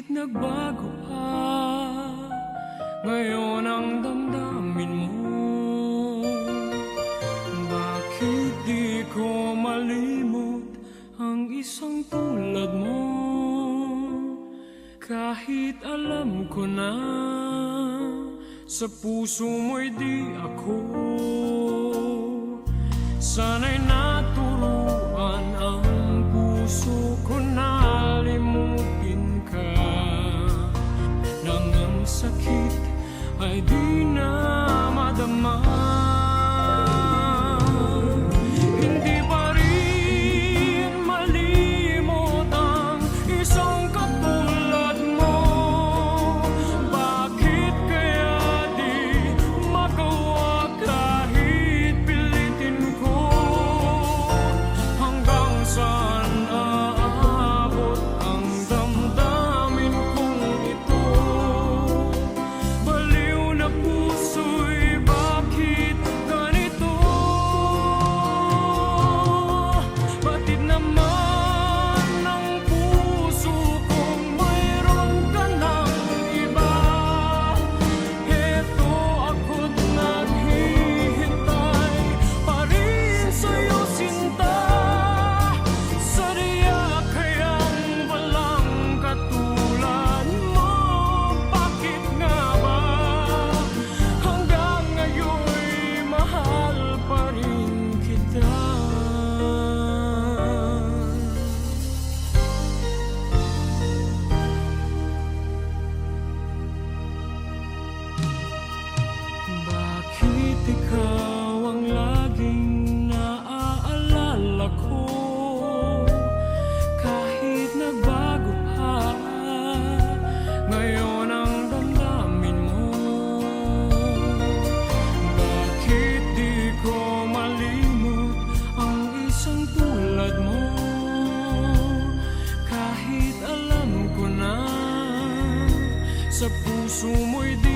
Kahit nagbago pa ngayon ang damdamin mo, bakit di ko malimot ang isang tulad mo? Kahit alam ko na sa puso mo'y di ako, sana'y naturuan ang puso ko na limutin ka, nang ang sakit ay di na madama. Hindi pa rin malimot ang isang katulad mo. Bakit kaya di magawa kahit pilitin ko? Hanggang saan aabot ang damdamin kong ito? Baliw na puso'y bakit ganito? Batid naman ng puso kong mayroon ka ng iba. Eto ako't naghihintay pa rin sa'yo, sinta. Sadya kayang walang katulad mo? Bakit nga ba hanggang ngayon'y mahal pa rin kita? Bakit ikaw ang laging naaalala ko? Kahit nagbago pa ngayon ang damdamin mo, bakit di ko malimot ang isang tulad mo? Kahit alam ko na sa puso mo'y di